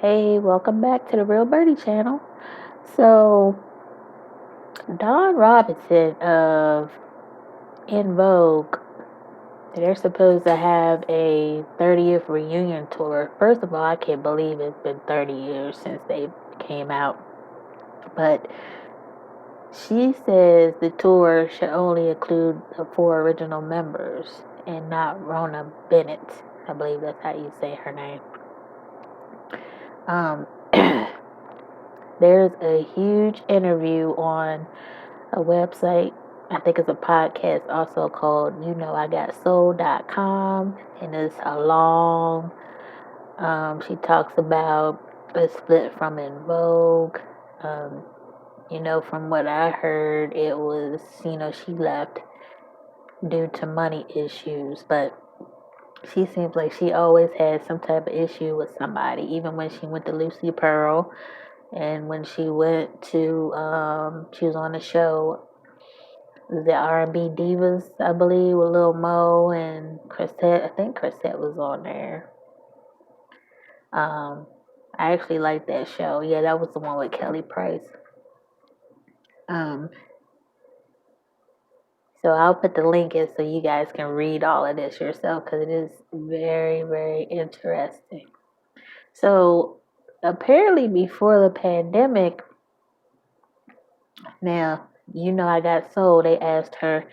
Hey, welcome back to the Real Birdie channel. So, Don Robinson of En Vogue, they're supposed to have a 30th reunion tour. First of all, I can't believe it's been 30 years since they came out. But she says the tour should only include the four original members and not Rona Bennett. I believe that's how you say her name. Um, there's a huge interview on a website. I think it's a podcast also called I Got Soul.com, and it's a long. She talks about the split from En Vogue. Um, from what I heard, it was she left due to money issues, but she seems like she always had some type of issue with somebody, even when she went to Lucy Pearl and when she went to she was on the show the R&B Divas, I believe, with Lil Mo and Chrisette. I think Chrisette was on there. Um, I actually liked that show. Yeah, that was the one with Kelly Price. Um, so I'll put the link in so you guys can read all of this yourself because it is very, very interesting. So apparently before the pandemic, now, I Got Soul, they asked her,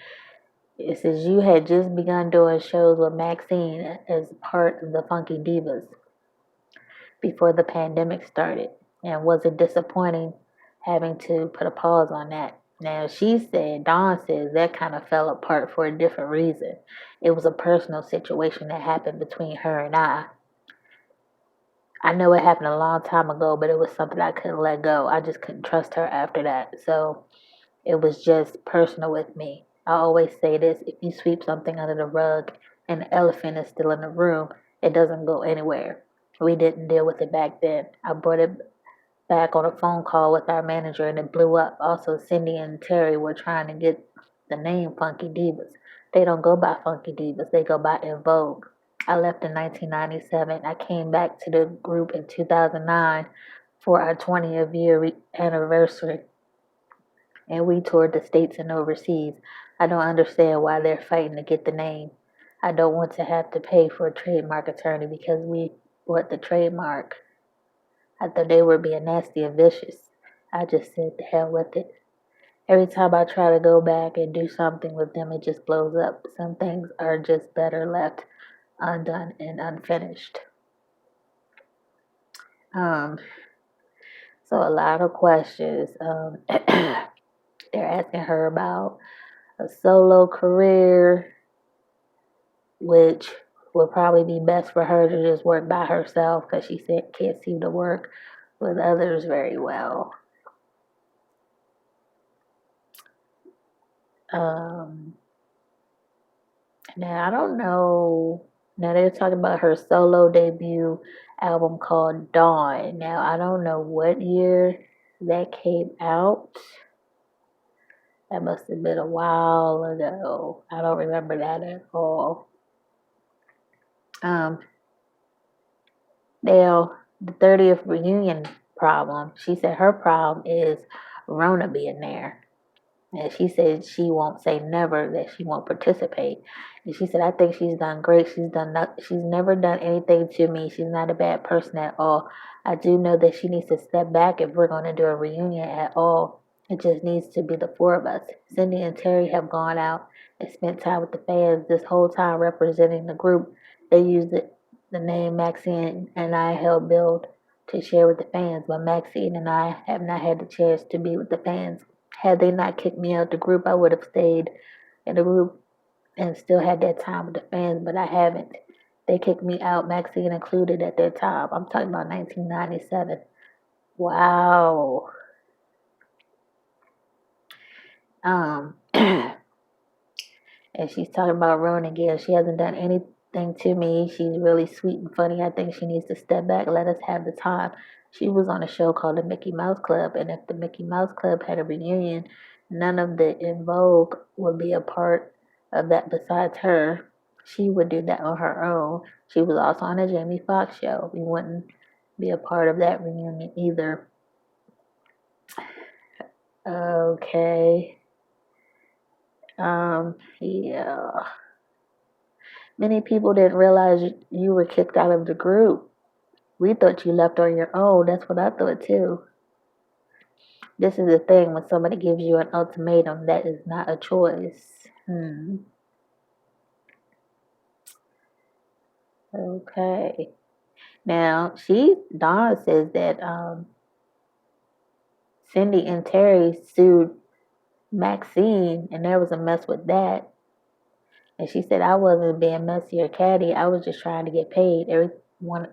it says you had just begun doing shows with Maxine as part of the Funky Divas before the pandemic started. And was it disappointing having to put a pause on that? Now, Dawn says that kind of fell apart for a different reason. It was a personal situation that happened between her and I. I know it happened a long time ago, but it was something I couldn't let go. I just couldn't trust her after that. So it was just personal with me. I always say this, if you sweep something under the rug and the elephant is still in the room, it doesn't go anywhere. We didn't deal with it back then. I brought it back on a phone call with our manager and it blew up. Also, Cindy and Terry were trying to get the name Funky Divas. They don't go by Funky Divas, they go by En Vogue. I left in 1997. I came back to the group in 2009 for our 20th year anniversary, and we toured the states and overseas. I don't understand why they're fighting to get the name. I don't want to have to pay for a trademark attorney because we bought the trademark. I thought they were being nasty and vicious. I just said the hell with it. Every time I try to go back and do something with them, it just blows up. Some things are just better left undone and unfinished. Um, so a lot of questions. They're asking her about a solo career, which would probably be best for her to just work by herself because she said can't seem to work with others very well. Um, Now I don't know. Now they're talking about her solo debut album called Dawn. Now I don't know what year that came out. That must have been a while ago. I don't remember that at all. Um, Now the 30th reunion problem. She said her problem is Rona being there. And she said she won't say never that she won't participate. And she said, I think she's done great. She's never done anything to me. She's not a bad person at all. I do know that she needs to step back if we're going to do a reunion at all. It just needs to be the four of us. Cindy and Terry have gone out and spent time with the fans this whole time representing the group. They used the name Maxine and I helped build to share with the fans, but Maxine and I have not had the chance to be with the fans. Had they not kicked me out the group, I would have stayed in the group and still had that time with the fans, but I haven't. They kicked me out, Maxine included, at that time. I'm talking about 1997. Wow. Um, and she's talking about Ronan again. She hasn't done anything to me. She's really sweet and funny. I think she needs to step back, let us have the time. She was on a show called the Mickey Mouse Club, and if the Mickey Mouse Club had a reunion, none of the En Vogue would be a part of that besides her. She would do that on her own. She was also on a Jamie Foxx show. We wouldn't be a part of that reunion either. Okay. Yeah. Many people didn't realize you were kicked out of the group. We thought you left on your own. That's what I thought too. This is the thing when somebody gives you an ultimatum, that is not a choice. Okay. Now, Dawn says that Cindy and Terry sued Maxine, and there was a mess with that. And she said, I wasn't being messy or catty. I was just trying to get paid. Everyone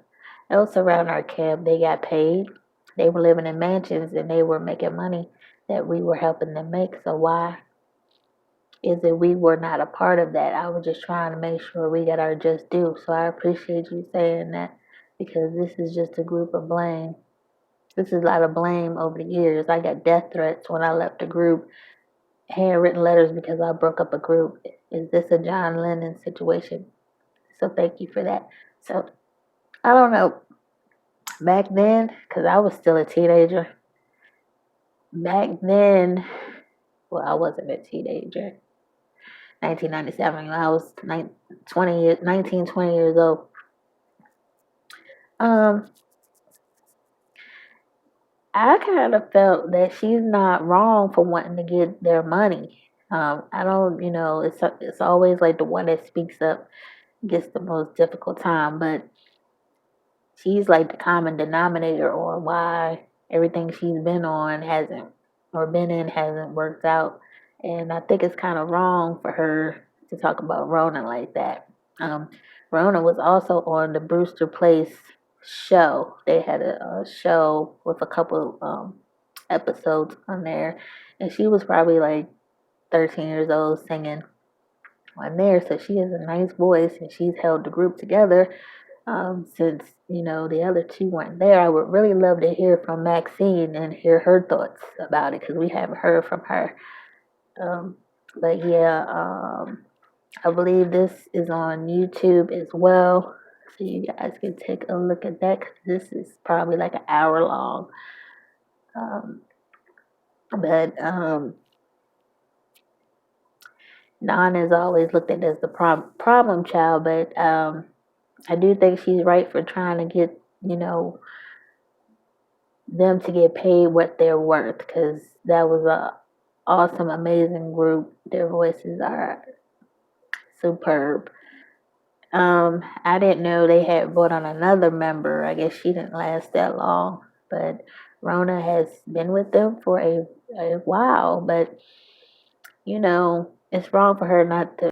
else around our camp, they got paid. They were living in mansions and they were making money that we were helping them make. So why is it we were not a part of that? I was just trying to make sure we got our just due. So I appreciate you saying that, because this is just a group of blame. This is a lot of blame over the years. I got death threats when I left the group, handwritten letters because I broke up a group. Is this a John Lennon situation? So thank you for that. So I don't know. Back then, because I was still a teenager, back then, well, I wasn't a teenager. 1997, I was 19, 20 years old. Um, I kind of felt that she's not wrong for wanting to get their money. I don't, it's always like the one that speaks up gets the most difficult time, but she's like the common denominator on why everything she's been on hasn't, or been in, hasn't worked out. And I think it's kind of wrong for her to talk about Rona like that. Um, Rona was also on the Brewster Place show. They had a show with a couple episodes on there, and she was probably like 13 years old singing on there. So she has a nice voice, and she's held the group together since the other two weren't there. I would really love to hear from Maxine and hear her thoughts about it, because we haven't heard from her. Um, but yeah, I believe this is on YouTube as well, so you guys can take a look at that, because this is probably like an hour long. But Dawn is always looked at as the problem child, but I do think she's right for trying to get them to get paid what they're worth, because that was a awesome, amazing group. Their voices are superb. I didn't know they had brought on another member. I guess she didn't last that long, but Rona has been with them for a while. But it's wrong for her not to